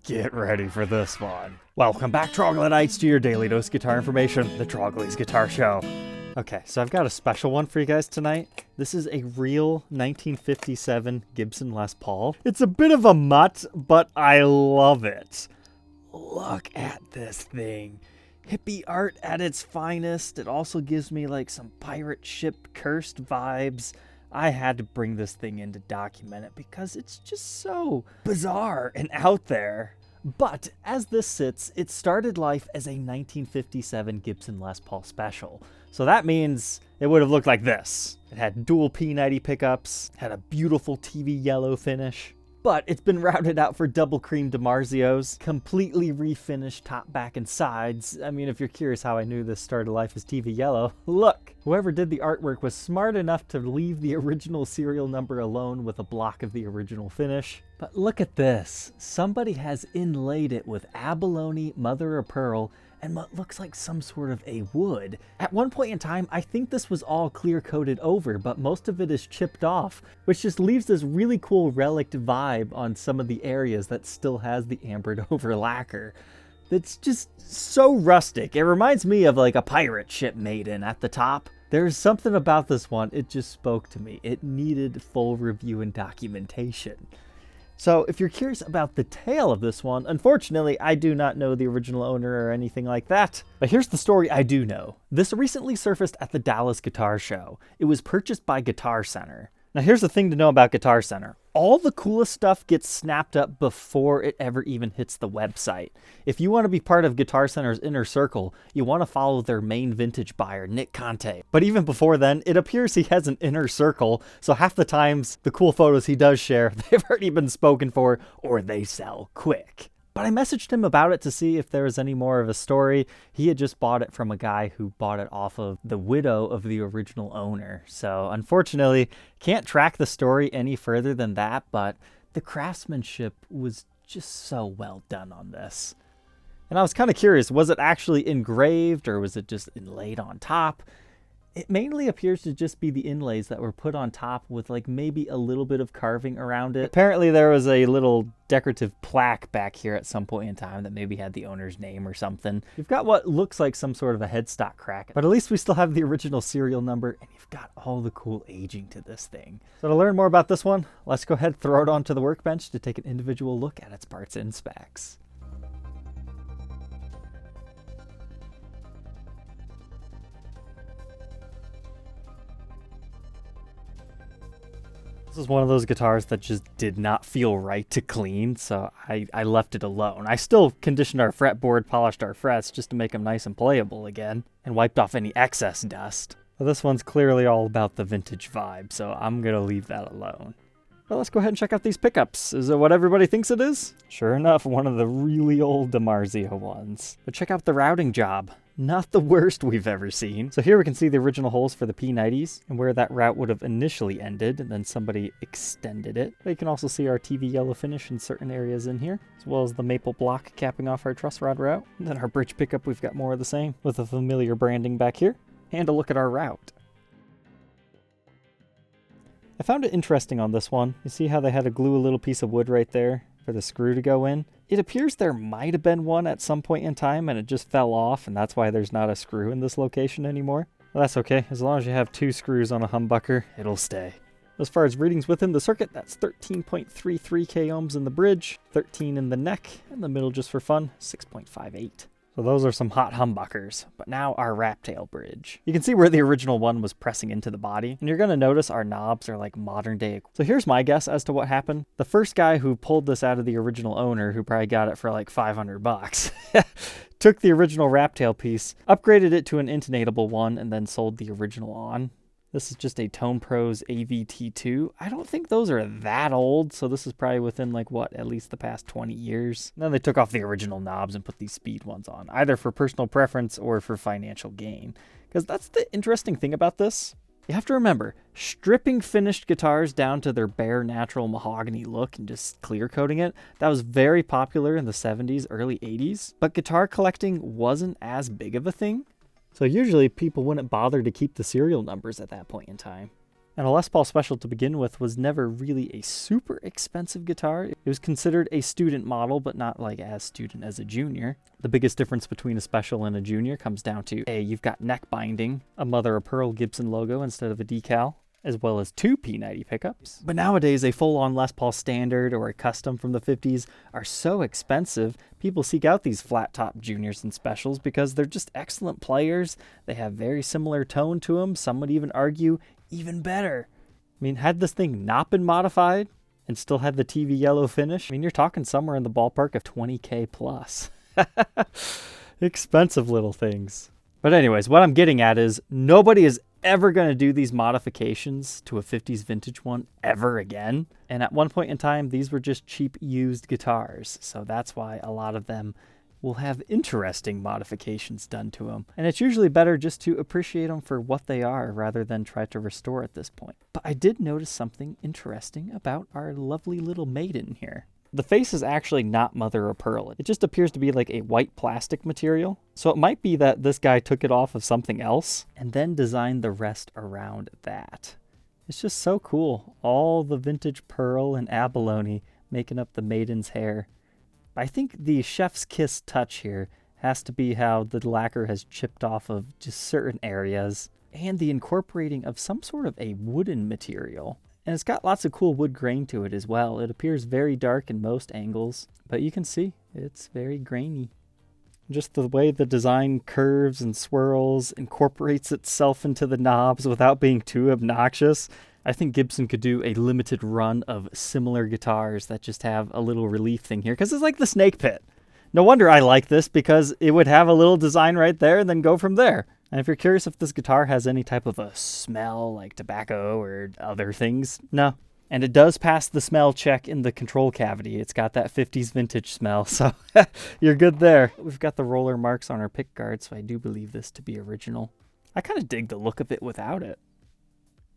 Get ready for this one. Welcome back, Troglodytes, to your daily dose guitar information, the Trogly's Guitar Show. Okay, so I've got a special one for you guys tonight. This is a real 1957 Gibson Les Paul. It's a bit of a mutt, but I love it. Look at this thing. Hippie art at its finest. It also gives me like some pirate ship cursed vibes. I had to bring this thing in to document it because it's just so bizarre and out there. But as this sits, it started life as a 1957 Gibson Les Paul Special. So that means it would have looked like this. It had dual P90 pickups, had a beautiful TV yellow finish. But it's been routed out for double cream Dimarzios, completely refinished top, back, and sides. I mean, if you're curious how I knew this started life as TV yellow, look! Whoever did the artwork was smart enough to leave the original serial number alone with a block of the original finish. But look at this. Somebody has inlaid it with abalone, mother of pearl, and what looks like some sort of a wood. At one point in time, I think this was all clear coated over, but most of it is chipped off, which just leaves this really cool relic vibe on some of the areas that still has the ambered over lacquer. It's just so rustic. It reminds me of like a pirate ship Maiden at the top. There's something about this one, it just spoke to me. It needed full review and documentation. So if you're curious about the tale of this one, unfortunately, I do not know the original owner or anything like that. But here's the story I do know. This recently surfaced at the Dallas Guitar Show. It was purchased by Guitar Center. Now here's the thing to know about Guitar Center. All the coolest stuff gets snapped up before it ever even hits the website. If you want to be part of Guitar Center's inner circle, you want to follow their main vintage buyer, Nick Conte. But even before then, it appears he has an inner circle, so half the times, the cool photos he does share, they've already been spoken for, or they sell quick. But I messaged him about it to see if there was any more of a story. He had just bought it from a guy who bought it off of the widow of the original owner. So unfortunately, can't track the story any further than that, but the craftsmanship was just so well done on this. And I was kind of curious, was it actually engraved or was it just inlaid on top? It mainly appears to just be the inlays that were put on top with like maybe a little bit of carving around it. Apparently there was a little decorative plaque back here at some point in time that maybe had the owner's name or something. You've got what looks like some sort of a headstock crack, but at least we still have the original serial number and you've got all the cool aging to this thing. So to learn more about this one, let's go ahead and throw it onto the workbench to take an individual look at its parts and specs. This is one of those guitars that just did not feel right to clean, so I left it alone. I still conditioned our fretboard, polished our frets just to make them nice and playable again, and wiped off any excess dust. But this one's clearly all about the vintage vibe, so I'm going to leave that alone. Well, let's go ahead and check out these pickups. Is it what everybody thinks it is? Sure enough, one of the really old Dimarzio ones. But check out the routing job. Not the worst we've ever seen. So here we can see the original holes for the P90s and where that route would have initially ended, and then somebody extended it. But you can also see our TV yellow finish in certain areas in here, as well as the maple block capping off our truss rod route. And then our bridge pickup, we've got more of the same, with the familiar branding back here. And a look at our route. I found it interesting on this one. You see how they had to glue a little piece of wood right there for the screw to go in? It appears there might have been one at some point in time and it just fell off, and that's why there's not a screw in this location anymore. Well, that's okay. As long as you have 2 screws on a humbucker, it'll stay. As far as readings within the circuit, that's 13.33 k ohms in the bridge, 13 in the neck, and the middle, just for fun, 6.58. So those are some hot humbuckers, but now our wrap tail bridge. You can see where the original one was pressing into the body, and you're going to notice our knobs are like modern day. So here's my guess as to what happened. The first guy who pulled this out of the original owner, who probably got it for like 500 bucks, took the original wrap tail piece, upgraded it to an intonatable one, and then sold the original on. This is just a Tone Pros AVT2. I don't think those are that old, so this is probably within like what, at least the past 20 years. And then they took off the original knobs and put these speed ones on, either for personal preference or for financial gain. Because that's the interesting thing about this. You have to remember, stripping finished guitars down to their bare natural mahogany look and just clear coating it, that was very popular in the 70s, early 80s. But guitar collecting wasn't as big of a thing. So usually people wouldn't bother to keep the serial numbers at that point in time. And a Les Paul Special to begin with was never really a super expensive guitar. It was considered a student model, but not like as student as a junior. The biggest difference between a Special and a junior comes down to A, you've got neck binding, a mother of pearl Gibson logo instead of a decal, as well as 2 P90 pickups. But nowadays, a full-on Les Paul Standard or a custom from the 50s are so expensive, people seek out these flat-top juniors and specials because they're just excellent players. They have very similar tone to them. Some would even argue even better. I mean, had this thing not been modified and still had the TV yellow finish, I mean, you're talking somewhere in the ballpark of $20K plus. Expensive little things. But anyways, what I'm getting at is nobody is ever going to do these modifications to a 50s vintage one ever again. And at one point in time, these were just cheap used guitars. So that's why a lot of them will have interesting modifications done to them. And it's usually better just to appreciate them for what they are rather than try to restore at this point. But I did notice something interesting about our lovely little Maiden here. The face is actually not mother of pearl. It just appears to be like a white plastic material. So it might be that this guy took it off of something else and then designed the rest around that. It's just so cool. All the vintage pearl and abalone making up the Maiden's hair. I think the chef's kiss touch here has to be how the lacquer has chipped off of just certain areas and the incorporating of some sort of a wooden material. And it's got lots of cool wood grain to it as well. It appears very dark in most angles, but you can see it's very grainy. Just the way the design curves and swirls, incorporates itself into the knobs without being too obnoxious. I think Gibson could do a limited run of similar guitars that just have a little relief thing here, because it's like the snake pit. No wonder I like this, because it would have a little design right there and then go from there. And if you're curious if this guitar has any type of a smell like tobacco or other things, no. And it does pass the smell check in the control cavity. It's got that 50s vintage smell, so you're good there. We've got the roller marks on our pick guard, so I do believe this to be original. I kind of dig the look of it without it.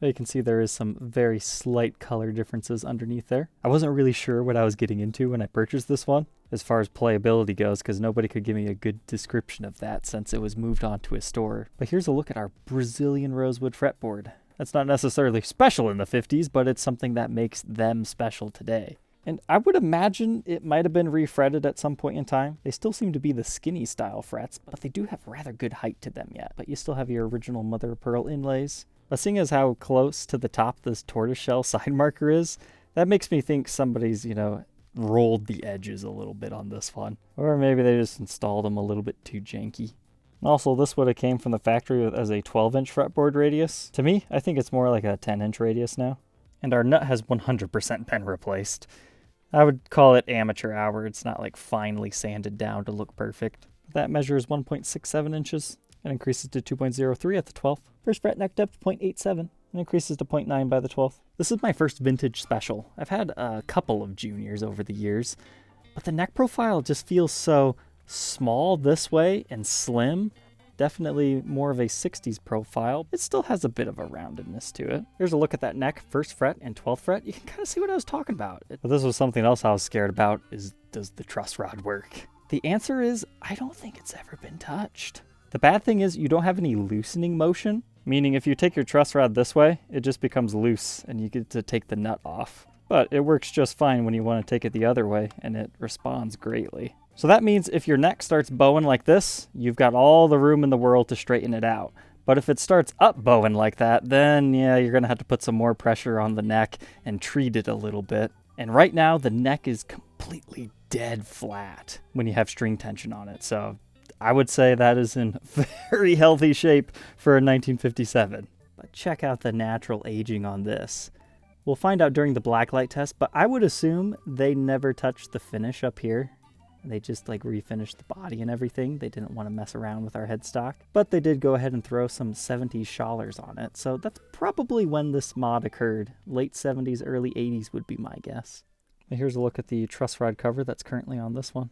But you can see there is some very slight color differences underneath there. I wasn't really sure what I was getting into when I purchased this one, as far as playability goes, because nobody could give me a good description of that since it was moved on to a store. But here's a look at our Brazilian rosewood fretboard. That's not necessarily special in the 50s, but it's something that makes them special today. And I would imagine it might have been refretted at some point in time. They still seem to be the skinny style frets, but they do have rather good height to them yet. But you still have your original mother of pearl inlays. But seeing as how close to the top this tortoiseshell side marker is, that makes me think somebody's, rolled the edges a little bit on this one. Or maybe they just installed them a little bit too janky. Also, this would have came from the factory as a 12-inch fretboard radius. To me, I think it's more like a 10-inch radius now. And our nut has 100% been replaced. I would call it amateur hour. It's not like finely sanded down to look perfect. That measures 1.67 inches and increases to 2.03 at the 12th. First fret neck depth 0.87 and increases to 0.9 by the 12th. This is my first vintage special. I've had a couple of juniors over the years, but the neck profile just feels so small this way and slim. Definitely more of a 60s profile. It still has a bit of a roundedness to it. Here's a look at that neck, 1st fret and 12th fret. You can kind of see what I was talking about. But this was something else I was scared about, is does the truss rod work? The answer is, I don't think it's ever been touched. The bad thing is you don't have any loosening motion, meaning if you take your truss rod this way, it just becomes loose and you get to take the nut off. But it works just fine when you want to take it the other way, and it responds greatly. So that means if your neck starts bowing like this, you've got all the room in the world to straighten it out. But if it starts up bowing like that, then yeah, you're going to have to put some more pressure on the neck and treat it a little bit. And right now, the neck is completely dead flat when you have string tension on it. So I would say that is in very healthy shape for a 1957. But check out the natural aging on this. We'll find out during the Blacklight test, but I would assume they never touched the finish up here. They just refinished the body and everything. They didn't want to mess around with our headstock, but they did go ahead and throw some 70s Schallers on it. So that's probably when this mod occurred. Late 70s, early 80s would be my guess. And here's a look at the truss rod cover that's currently on this one.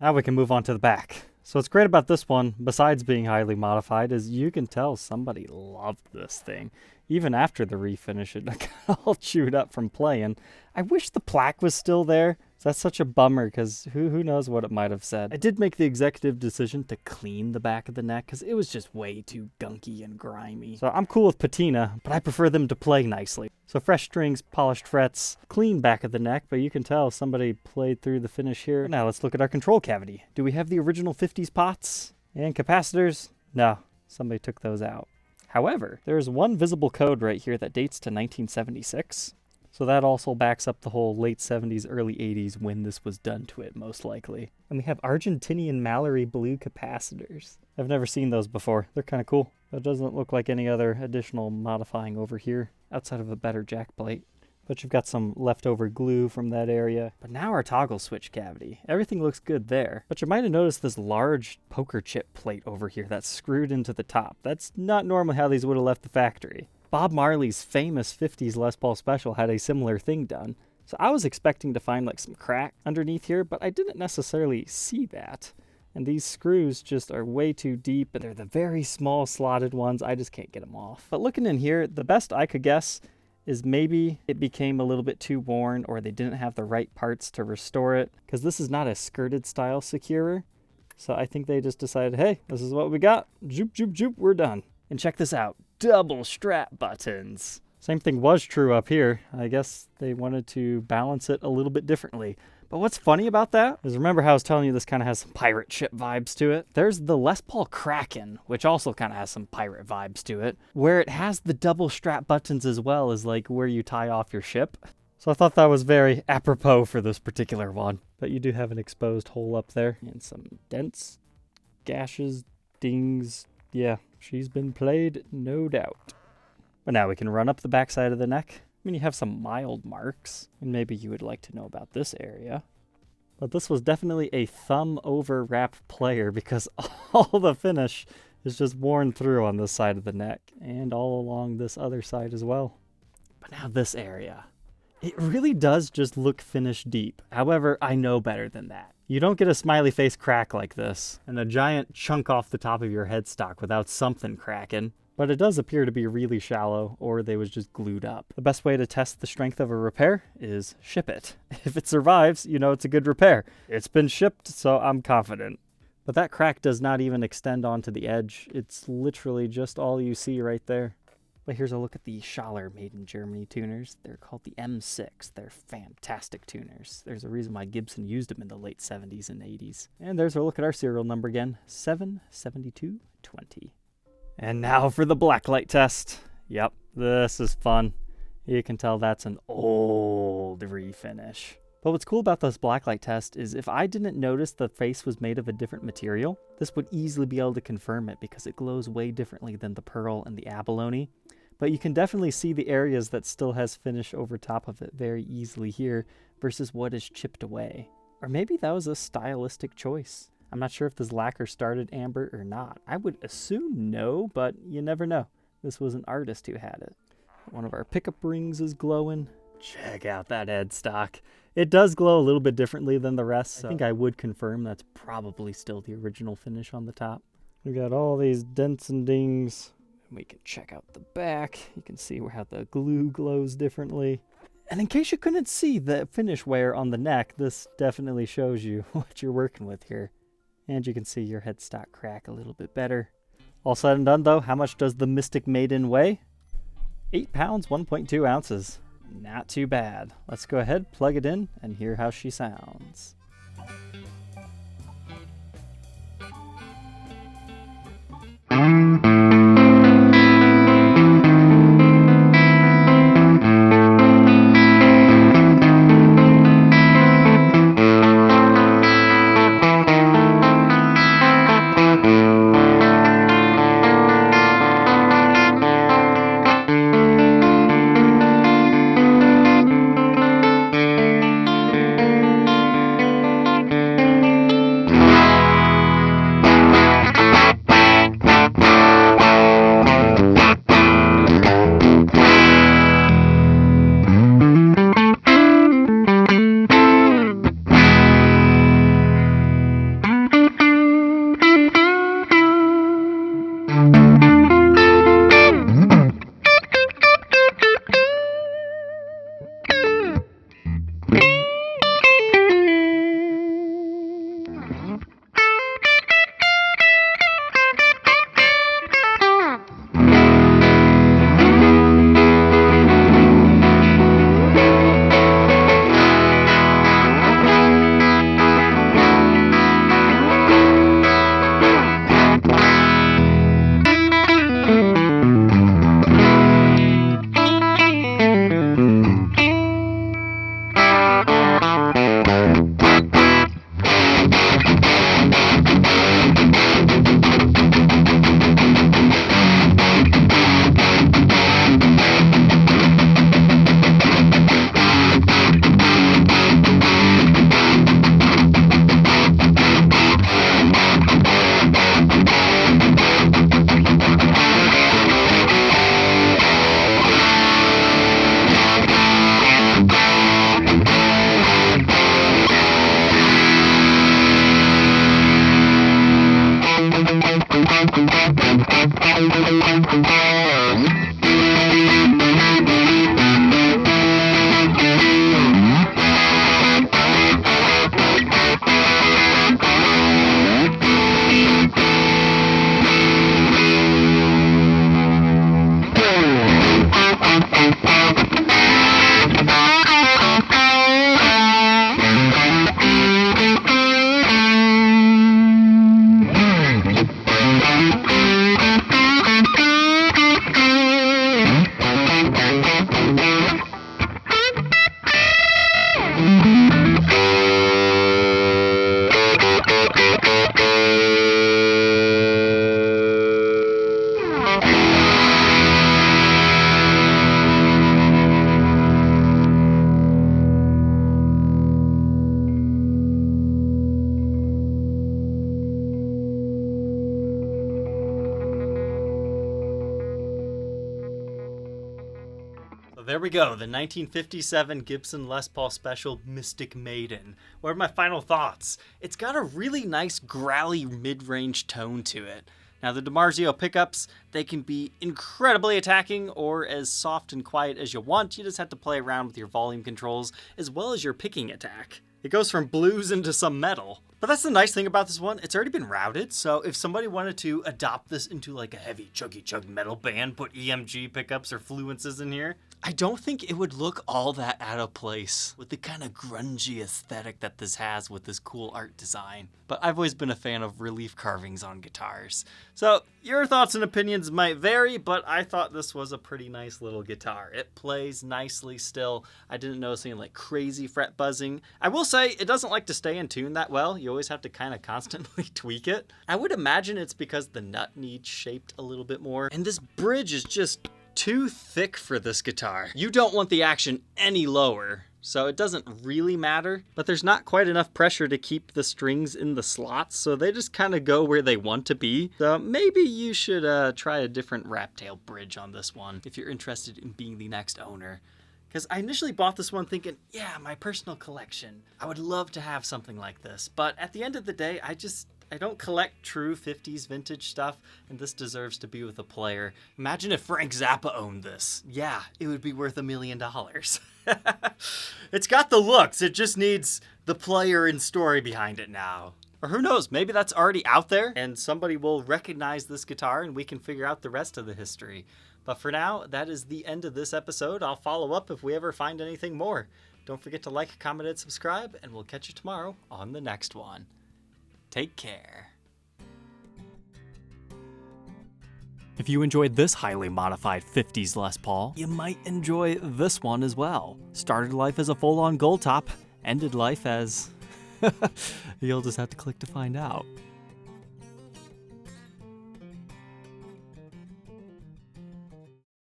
Now we can move on to the back. So what's great about this one, besides being highly modified, is you can tell somebody loved this thing. Even after the refinish, it got all chewed up from playing. I wish the plaque was still there, So that's such a bummer because who knows what it might have said. I did make the executive decision to clean the back of the neck because it was just way too gunky and grimy. So I'm cool with patina, but I prefer them to play nicely. So fresh strings, polished frets, clean back of the neck, but you can tell somebody played through the finish here. Now let's look at our control cavity. Do we have the original 50s pots and capacitors? No, somebody took those out. However, there's one visible code right here that dates to 1976. So that also backs up the whole late 70s, early 80s when this was done to it, most likely. And we have Argentinian Mallory blue capacitors. I've never seen those before. They're kind of cool. It doesn't look like any other additional modifying over here outside of a better jack plate. But you've got some leftover glue from that area. But now our toggle switch cavity. Everything looks good there. But you might have noticed this large poker chip plate over here that's screwed into the top. That's not normally how these would have left the factory. Bob Marley's famous 50s Les Paul Special had a similar thing done. So I was expecting to find like some crack underneath here, but I didn't necessarily see that. And these screws just are way too deep, and they're the very small slotted ones. I just can't get them off. But looking in here, the best I could guess is maybe it became a little bit too worn, or they didn't have the right parts to restore it, because this is not a skirted style securer. So I think they just decided, hey, this is what we got. Joop, joop, joop, we're done. And check this out. Double strap buttons. Same thing was true up here. I guess they wanted to balance it a little bit differently. But what's funny about that is, remember how I was telling you this kind of has some pirate ship vibes to it? There's the Les Paul Kraken, which also kind of has some pirate vibes to it, where it has the double strap buttons as well as like where you tie off your ship. So I thought that was very apropos for this particular one. But you do have an exposed hole up there and some dents, gashes, dings. Yeah, she's been played, no doubt. But now we can run up the backside of the neck. I mean, you have some mild marks, and maybe you would like to know about this area. But this was definitely a thumb over wrap player because all the finish is just worn through on this side of the neck and all along this other side as well. But now this area. It really does just look finish deep. However, I know better than that. You don't get a smiley face crack like this and a giant chunk off the top of your headstock without something cracking. But it does appear to be really shallow, or they was just glued up. The best way to test the strength of a repair is ship it. If it survives, you know it's a good repair. It's been shipped, so I'm confident. But that crack does not even extend onto the edge. It's literally just all you see right there. But here's a look at the Schaller Maiden Germany tuners. They're called the M6. They're fantastic tuners. There's a reason why Gibson used them in the late 70s and 80s. And there's a look at our serial number again, 77220. And now for the Blacklight Test. Yep, this is fun. You can tell that's an old refinish. But what's cool about this Blacklight Test is if I didn't notice the face was made of a different material, this would easily be able to confirm it because it glows way differently than the pearl and the abalone. But you can definitely see the areas that still has finish over top of it very easily here versus what is chipped away. Or maybe that was a stylistic choice. I'm not sure if this lacquer started amber or not. I would assume no, but you never know. This was an artist who had it. One of our pickup rings is glowing. Check out that headstock. It does glow a little bit differently than the rest, so I think I would confirm that's probably still the original finish on the top. We got all these dents and dings. We can check out the back. You can see how the glue glows differently. And in case you couldn't see the finish wear on the neck, this definitely shows you what you're working with here. And you can see your headstock crack a little bit better. All said and done though, how much does the Mystic Maiden weigh? 8 pounds, 1.2 ounces. Not too bad. Let's go ahead, plug it in, and hear how she sounds. there we go, the 1957 Gibson Les Paul Special Mystic Maiden. What are my final thoughts? It's got a really nice growly mid-range tone to it. Now the Dimarzio pickups, they can be incredibly attacking or as soft and quiet as you want. You just have to play around with your volume controls as well as your picking attack. It goes from blues into some metal. But that's the nice thing about this one, it's already been routed, so if somebody wanted to adopt this into like a heavy chuggy chug metal band, put EMG pickups or fluences in here, I don't think it would look all that out of place with the kind of grungy aesthetic that this has with this cool art design. But I've always been a fan of relief carvings on guitars. So your thoughts and opinions might vary, but I thought this was a pretty nice little guitar. It plays nicely still. I didn't notice any like crazy fret buzzing. I will say it doesn't like to stay in tune that well. You always have to kind of constantly tweak it. I would imagine it's because the nut needs shaped a little bit more. And this bridge is just too thick for this guitar. You don't want the action any lower, so it doesn't really matter, but there's not quite enough pressure to keep the strings in the slots, so they just kind of go where they want to be. So maybe you should try a different wrap tail bridge on this one if you're interested in being the next owner. Because I initially bought this one thinking, yeah, my personal collection. I would love to have something like this, but at the end of the day, I don't collect true 50s vintage stuff, and this deserves to be with a player. Imagine if Frank Zappa owned this. Yeah, it would be worth $1 million. It's got the looks, it just needs the player and story behind it now. Or who knows, maybe that's already out there, and somebody will recognize this guitar and we can figure out the rest of the history. But for now, that is the end of this episode. I'll follow up if we ever find anything more. Don't forget to like, comment, and subscribe, and we'll catch you tomorrow on the next one. Take care. If you enjoyed this highly modified 50s Les Paul, you might enjoy this one as well. Started life as a full-on gold top, ended life as... You'll just have to click to find out.